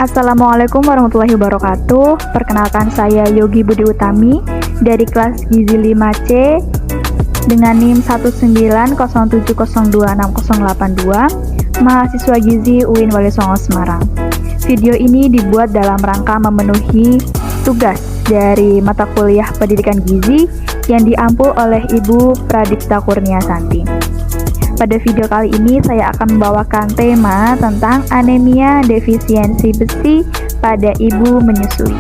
Assalamualaikum warahmatullahi wabarakatuh. Perkenalkan, saya Yogi Budi Utami dari kelas Gizi 5C dengan NIM 19070260082, mahasiswa Gizi UIN Wali Songo Semarang. Video ini dibuat dalam rangka memenuhi tugas dari mata kuliah Pendidikan Gizi yang diampu oleh Ibu Pradipta Kurniasanti. Pada video kali ini saya akan membawakan tema tentang anemia defisiensi besi pada ibu menyusui.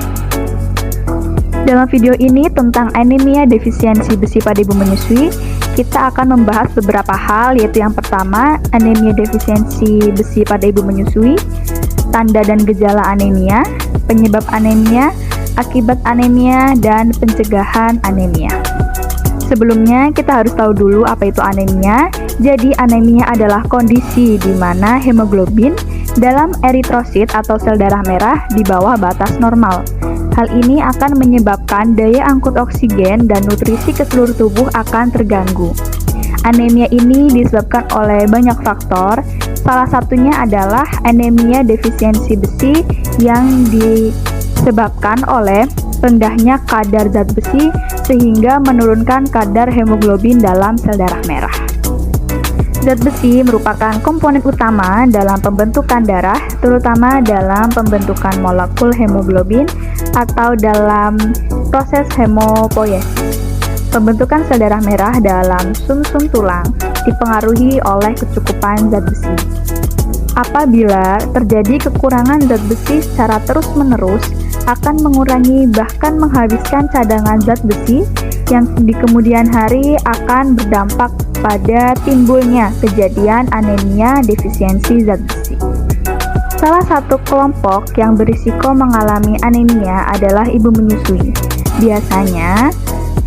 Dalam video ini tentang anemia defisiensi besi pada ibu menyusui, kita akan membahas beberapa hal, yaitu yang pertama, anemia defisiensi besi pada ibu menyusui, tanda dan gejala anemia, penyebab anemia, akibat anemia, dan pencegahan anemia. Sebelumnya, kita harus tahu dulu apa itu anemia. Jadi, anemia adalah kondisi di mana hemoglobin dalam eritrosit atau sel darah merah di bawah batas normal. Hal ini akan menyebabkan daya angkut oksigen dan nutrisi ke seluruh tubuh akan terganggu. Anemia ini disebabkan oleh banyak faktor. Salah satunya adalah anemia defisiensi besi yang disebabkan oleh rendahnya kadar zat besi sehingga menurunkan kadar hemoglobin dalam sel darah merah. Zat besi merupakan komponen utama dalam pembentukan darah, terutama dalam pembentukan molekul hemoglobin atau dalam proses hemopoiesis. Pembentukan sel darah merah dalam sumsum tulang dipengaruhi oleh kecukupan zat besi. Apabila terjadi kekurangan zat besi secara terus-menerus, akan mengurangi bahkan menghabiskan cadangan zat besi yang di kemudian hari akan berdampak pada timbulnya kejadian anemia defisiensi zat besi. Salah satu kelompok yang berisiko mengalami anemia adalah ibu menyusui. Biasanya,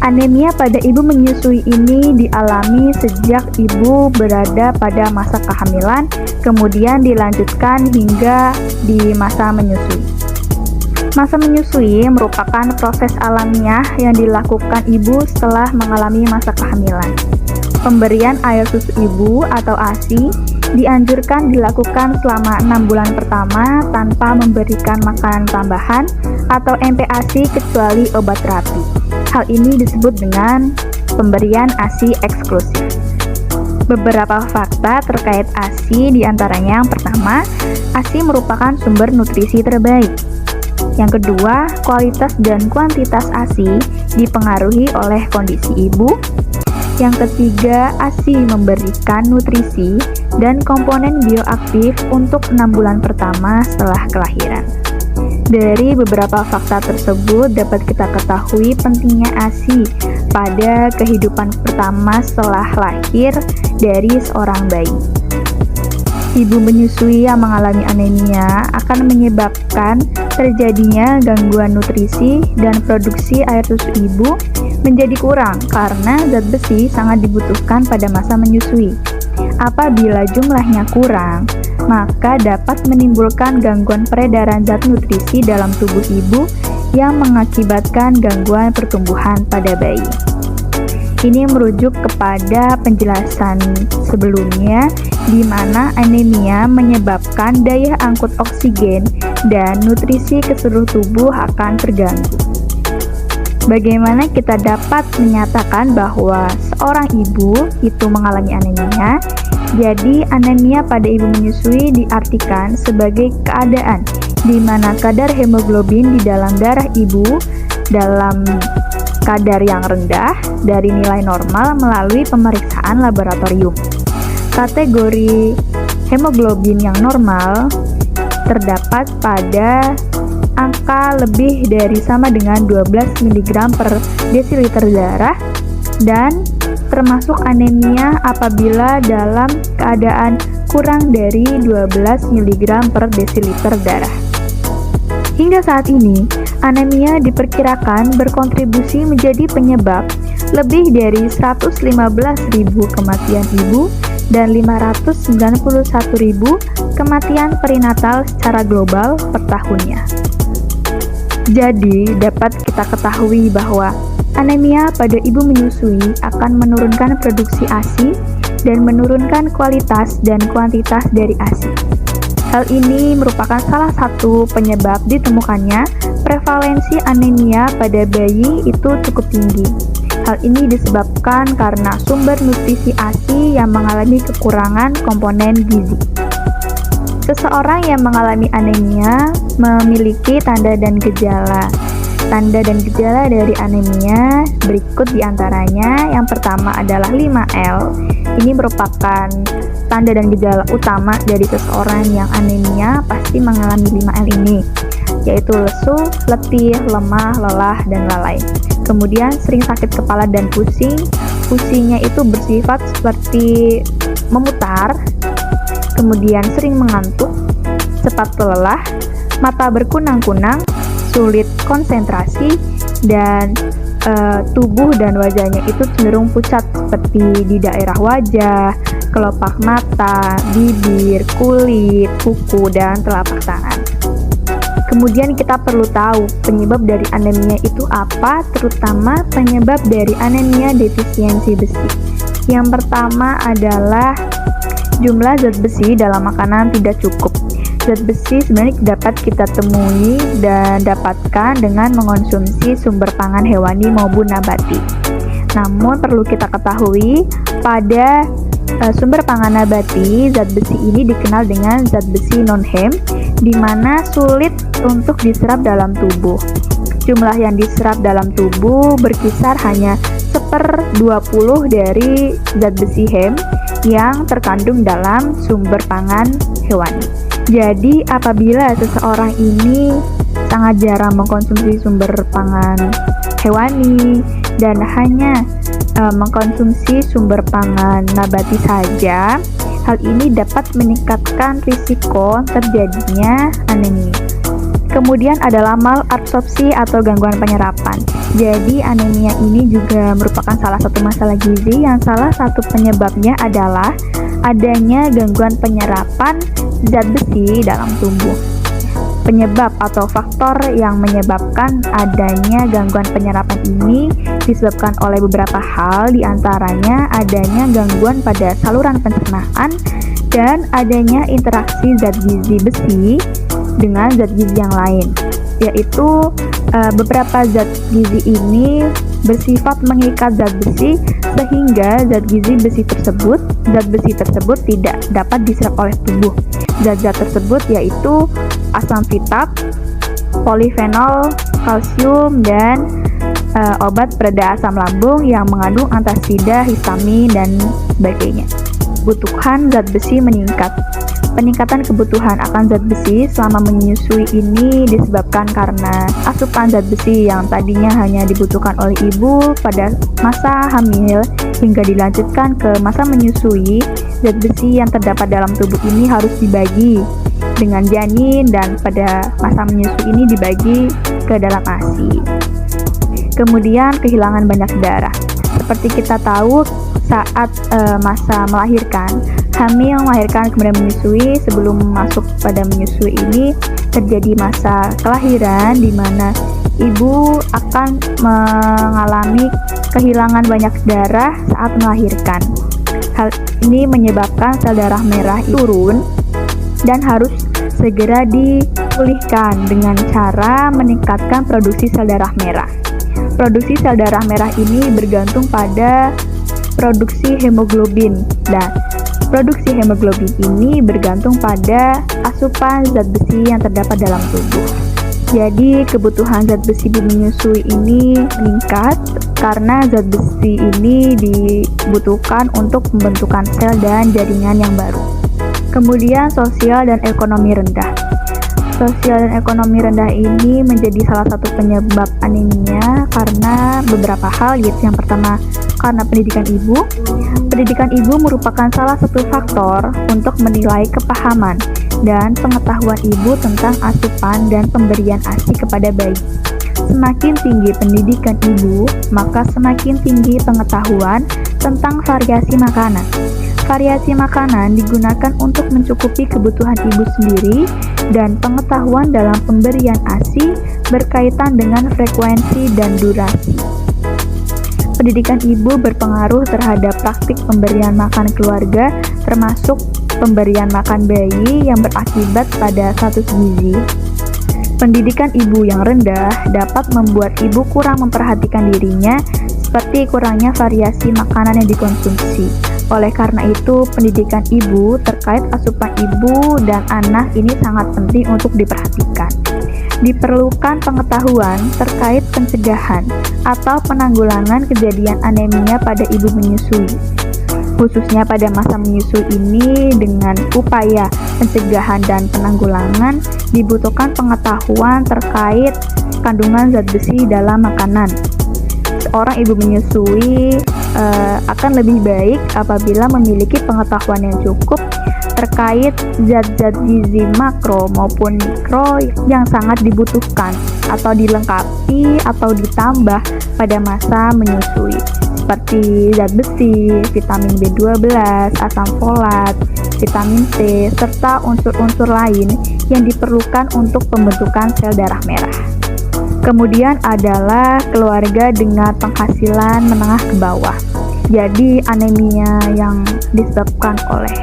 anemia pada ibu menyusui ini dialami sejak ibu berada pada masa kehamilan, kemudian dilanjutkan hingga di masa menyusui. Masa menyusui merupakan proses alamiah yang dilakukan ibu setelah mengalami masa kehamilan. Pemberian air susu ibu atau ASI dianjurkan dilakukan selama 6 bulan pertama tanpa memberikan makanan tambahan atau MPASI kecuali obat terapi. Hal ini disebut dengan pemberian ASI eksklusif. Beberapa fakta terkait ASI diantaranya yang pertama, ASI merupakan sumber nutrisi terbaik. Yang kedua, kualitas dan kuantitas ASI dipengaruhi oleh kondisi ibu. Yang ketiga, ASI memberikan nutrisi dan komponen bioaktif untuk 6 bulan pertama setelah kelahiran. Dari beberapa fakta tersebut dapat kita ketahui pentingnya ASI pada kehidupan pertama setelah lahir dari seorang bayi. Ibu menyusui yang mengalami anemia akan menyebabkan terjadinya gangguan nutrisi dan produksi air susu ibu menjadi kurang karena zat besi sangat dibutuhkan pada masa menyusui. Apabila jumlahnya kurang, maka dapat menimbulkan gangguan peredaran zat nutrisi dalam tubuh ibu yang mengakibatkan gangguan pertumbuhan pada bayi. Ini merujuk kepada penjelasan sebelumnya di mana anemia menyebabkan daya angkut oksigen dan nutrisi ke seluruh tubuh akan terganggu. Bagaimana kita dapat menyatakan bahwa seorang ibu itu mengalami anemia? Jadi, anemia pada ibu menyusui diartikan sebagai keadaan di mana kadar hemoglobin di dalam darah ibu dalam kadar yang rendah dari nilai normal melalui pemeriksaan laboratorium. Kategori hemoglobin yang normal terdapat pada angka lebih dari sama dengan 12 mg per desiliter darah dan termasuk anemia apabila dalam keadaan kurang dari 12 mg per desiliter darah. Hingga saat ini, anemia diperkirakan berkontribusi menjadi penyebab lebih dari 115.000 kematian ibu dan 591.000 kematian perinatal secara global per tahunnya. Jadi, dapat kita ketahui bahwa anemia pada ibu menyusui akan menurunkan produksi ASI dan menurunkan kualitas dan kuantitas dari ASI. Hal ini merupakan salah satu penyebab ditemukannya prevalensi anemia pada bayi itu cukup tinggi. Hal ini disebabkan karena sumber nutrisi ASI yang mengalami kekurangan komponen gizi. Seseorang yang mengalami anemia memiliki tanda dan gejala. Tanda dan gejala dari anemia berikut diantaranya. Yang pertama adalah 5L. Ini merupakan tanda dan gejala utama dari seseorang yang anemia pasti mengalami 5L ini, yaitu lesu, letih, lemah, lelah, dan lalai. Kemudian sering sakit kepala dan pusing. Pusingnya itu bersifat seperti memutar. Kemudian sering mengantuk, cepat lelah, mata berkunang-kunang, sulit konsentrasi, dan tubuh dan wajahnya itu cenderung pucat seperti di daerah wajah, kelopak mata, bibir, kulit, kuku, dan telapak tangan. Kemudian kita perlu tahu penyebab dari anemia itu apa, terutama penyebab dari anemia defisiensi besi. Yang pertama adalah jumlah zat besi dalam makanan tidak cukup. Zat besi sebenarnya dapat kita temui dan dapatkan dengan mengonsumsi sumber pangan hewani maupun nabati. Namun perlu kita ketahui pada sumber pangan nabati, zat besi ini dikenal dengan zat besi non-hem, di mana sulit untuk diserap dalam tubuh. Jumlah yang diserap dalam tubuh berkisar hanya 1/20 dari zat besi hem yang terkandung dalam sumber pangan hewani. Jadi apabila seseorang ini sangat jarang mengkonsumsi sumber pangan hewani dan hanya mengkonsumsi sumber pangan nabati saja, hal ini dapat meningkatkan risiko terjadinya anemia. Kemudian adalah malabsorpsi atau gangguan penyerapan. Jadi anemia ini juga merupakan salah satu masalah gizi yang salah satu penyebabnya adalah adanya gangguan penyerapan zat besi dalam tubuh. Penyebab atau faktor yang menyebabkan adanya gangguan penyerapan ini disebabkan oleh beberapa hal, diantaranya adanya gangguan pada saluran pencernaan dan adanya interaksi zat gizi besi dengan zat gizi yang lain, yaitu beberapa zat gizi ini bersifat mengikat zat besi sehingga zat besi tersebut tidak dapat diserap oleh tubuh. Zat-zat tersebut yaitu asam vitat, polifenol, kalsium, dan obat pereda asam lambung yang mengandung antasida, histamin, dan sebagainya. Kebutuhan zat besi meningkat. Peningkatan kebutuhan akan zat besi selama menyusui ini disebabkan karena asupan zat besi yang tadinya hanya dibutuhkan oleh ibu pada masa hamil hingga dilanjutkan ke masa menyusui. Zat besi yang terdapat dalam tubuh ini harus dibagi dengan janin dan pada masa menyusui ini dibagi ke dalam ASI. Kemudian kehilangan banyak darah. Seperti kita tahu saat masa melahirkan, hamil melahirkan kemudian menyusui, sebelum masuk pada menyusui ini terjadi masa kelahiran di mana ibu akan mengalami kehilangan banyak darah saat melahirkan. Hal ini menyebabkan sel darah merah turun dan harus segera dipulihkan dengan cara meningkatkan produksi sel darah merah. Produksi sel darah merah ini bergantung pada produksi hemoglobin, dan produksi hemoglobin ini bergantung pada asupan zat besi yang terdapat dalam tubuh. Jadi kebutuhan zat besi di menyusui ini meningkat karena zat besi ini dibutuhkan untuk pembentukan sel dan jaringan yang baru. Kemudian sosial dan ekonomi rendah. Sosial dan ekonomi rendah ini menjadi salah satu penyebab anemia karena beberapa hal, yaitu yang pertama karena pendidikan ibu. Pendidikan ibu merupakan salah satu faktor untuk menilai kepahaman dan pengetahuan ibu tentang asupan dan pemberian ASI kepada bayi. Semakin tinggi pendidikan ibu, maka semakin tinggi pengetahuan tentang variasi makanan. Variasi makanan digunakan untuk mencukupi kebutuhan ibu sendiri, dan pengetahuan dalam pemberian ASI berkaitan dengan frekuensi dan durasi. Pendidikan ibu berpengaruh terhadap praktik pemberian makan keluarga, termasuk pemberian makan bayi yang berakibat pada status gizi. Pendidikan ibu yang rendah dapat membuat ibu kurang memperhatikan dirinya, seperti kurangnya variasi makanan yang dikonsumsi. Oleh karena itu, pendidikan ibu terkait asupan ibu dan anak ini sangat penting untuk diperhatikan. Diperlukan pengetahuan terkait pencegahan atau penanggulangan kejadian anemia pada ibu menyusui. Khususnya pada masa menyusui ini, dengan upaya pencegahan dan penanggulangan dibutuhkan pengetahuan terkait kandungan zat besi dalam makanan. Seorang ibu menyusui akan lebih baik apabila memiliki pengetahuan yang cukup terkait zat-zat gizi makro maupun mikro yang sangat dibutuhkan atau dilengkapi atau ditambah pada masa menyusui, seperti zat besi, vitamin B12, asam folat, vitamin C, serta unsur-unsur lain yang diperlukan untuk pembentukan sel darah merah. Kemudian adalah keluarga dengan penghasilan menengah ke bawah. Jadi anemia yang disebabkan oleh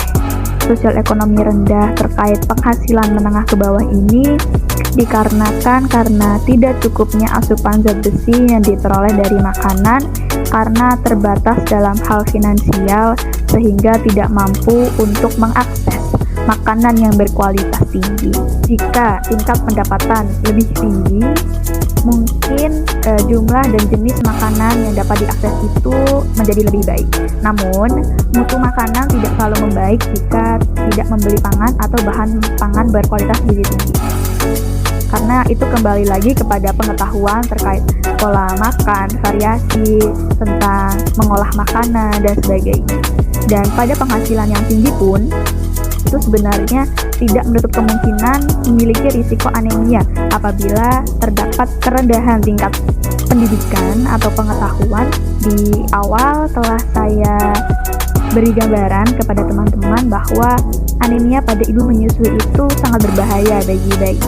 sosial ekonomi rendah terkait penghasilan menengah ke bawah ini dikarenakan karena tidak cukupnya asupan zat besi yang diperoleh dari makanan karena terbatas dalam hal finansial sehingga tidak mampu untuk mengakses makanan yang berkualitas tinggi. Jika tingkat pendapatan lebih tinggi, mungkin jumlah dan jenis makanan yang dapat diakses itu menjadi lebih baik. Namun, mutu makanan tidak selalu membaik jika tidak membeli pangan atau bahan pangan berkualitas gizi tinggi. Karena itu kembali lagi kepada pengetahuan terkait pola makan, variasi, tentang mengolah makanan, dan sebagainya. Dan pada penghasilan yang tinggi pun, itu sebenarnya tidak menutup kemungkinan memiliki risiko anemia apabila terdapat kerendahan tingkat pendidikan atau pengetahuan. Di awal telah saya beri gambaran kepada teman-teman bahwa anemia pada ibu menyusui itu sangat berbahaya bagi bayi.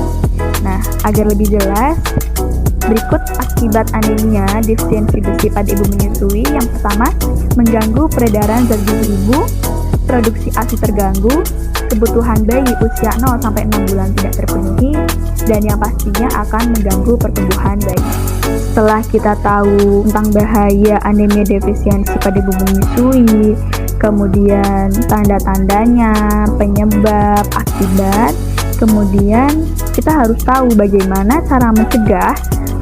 Nah, agar lebih jelas, berikut akibat anemia defisiensi besi pada ibu menyusui. Yang pertama, mengganggu peredaran zat gizi ibu, produksi ASI terganggu, kebutuhan bayi usia 0-6 bulan tidak terpenuhi, dan yang pastinya akan mengganggu pertumbuhan bayi. Setelah kita tahu tentang bahaya anemia defisiensi pada ibu menyusui, kemudian tanda-tandanya, penyebab, akibat, kemudian kita harus tahu bagaimana cara mencegah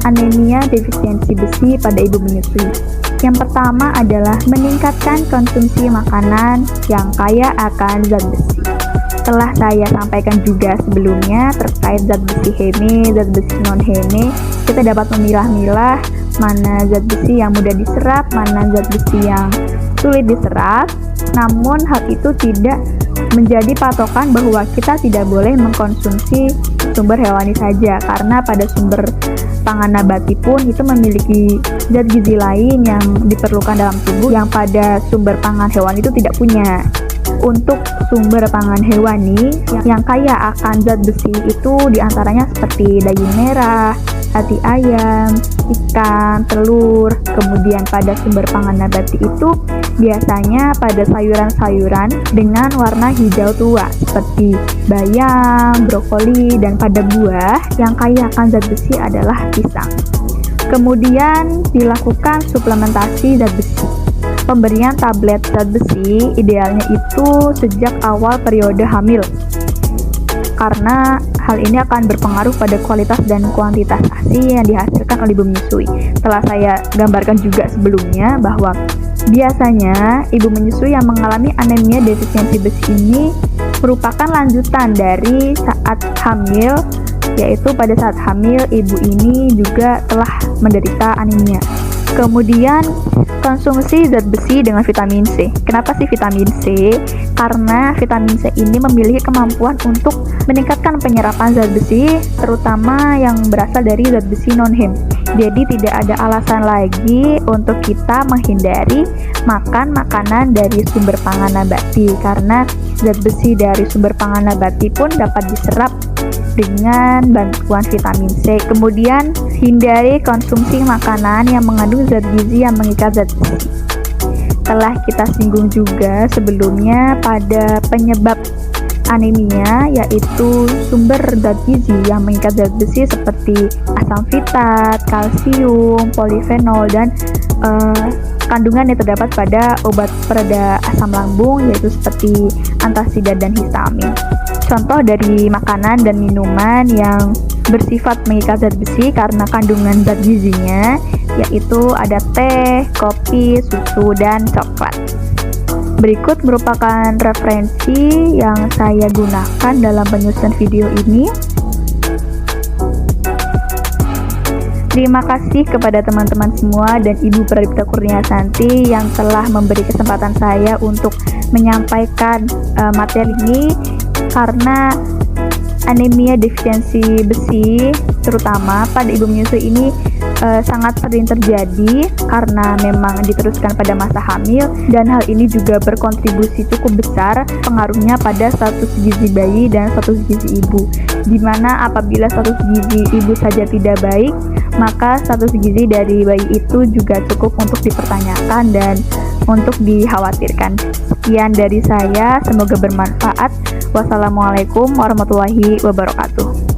anemia defisiensi besi pada ibu menyusui. Yang pertama adalah meningkatkan konsumsi makanan yang kaya akan zat besi. Telah saya sampaikan juga sebelumnya terkait zat besi heme, zat besi non-heme. Kita dapat memilah-milah mana zat besi yang mudah diserap, mana zat besi yang sulit diserap. Namun hal itu tidak menjadi patokan bahwa kita tidak boleh mengkonsumsi sumber hewani saja, karena pada sumber pangan nabati pun itu memiliki zat gizi lain yang diperlukan dalam tubuh yang pada sumber pangan hewani itu tidak punya. Untuk sumber pangan hewani yang kaya akan zat besi itu diantaranya seperti daging merah, hati ayam, ikan, telur. Kemudian pada sumber pangan nabati itu biasanya pada sayuran-sayuran dengan warna hijau tua seperti bayam, brokoli, dan pada buah yang kaya akan zat besi adalah pisang. Kemudian dilakukan suplementasi zat besi. Pemberian tablet zat besi idealnya itu sejak awal periode hamil, karena hal ini akan berpengaruh pada kualitas dan kuantitas ASI yang dihasilkan oleh ibu menyusui. Telah saya gambarkan juga sebelumnya bahwa biasanya ibu menyusui yang mengalami anemia defisiensi besi ini merupakan lanjutan dari saat hamil, yaitu pada saat hamil ibu ini juga telah menderita anemia. Kemudian konsumsi zat besi dengan vitamin C. Kenapa sih vitamin C? Karena vitamin C ini memiliki kemampuan untuk meningkatkan penyerapan zat besi, terutama yang berasal dari zat besi non-hem. Jadi tidak ada alasan lagi untuk kita menghindari makan makanan dari sumber pangan nabati, karena zat besi dari sumber pangan nabati pun dapat diserap dengan bantuan vitamin C. Kemudian hindari konsumsi makanan yang mengandung zat gizi yang mengikat zat besi. telah kita singgung juga sebelumnya pada penyebab anemia, yaitu sumber zat gizi yang mengikat zat besi seperti asam fitat, kalsium, polifenol, dan kandungan yang terdapat pada obat pereda asam lambung, yaitu seperti antasida dan histamin. Contoh dari makanan dan minuman yang bersifat mengikat zat besi karena kandungan zat gizinya, yaitu ada teh, kopi, susu, dan coklat. Berikut merupakan referensi yang saya gunakan dalam penyusunan video ini. Terima kasih kepada teman-teman semua dan Ibu Pradipta Kurniasanti yang telah memberi kesempatan saya untuk menyampaikan materi ini, karena anemia defisiensi besi terutama pada ibu menyusui ini sangat sering terjadi karena memang diteruskan pada masa hamil, dan hal ini juga berkontribusi cukup besar pengaruhnya pada status gizi bayi dan status gizi ibu, dimana apabila status gizi ibu saja tidak baik, maka status gizi dari bayi itu juga cukup untuk dipertanyakan dan untuk dikhawatirkan. Sekian dari saya, semoga bermanfaat. Wassalamualaikum warahmatullahi wabarakatuh.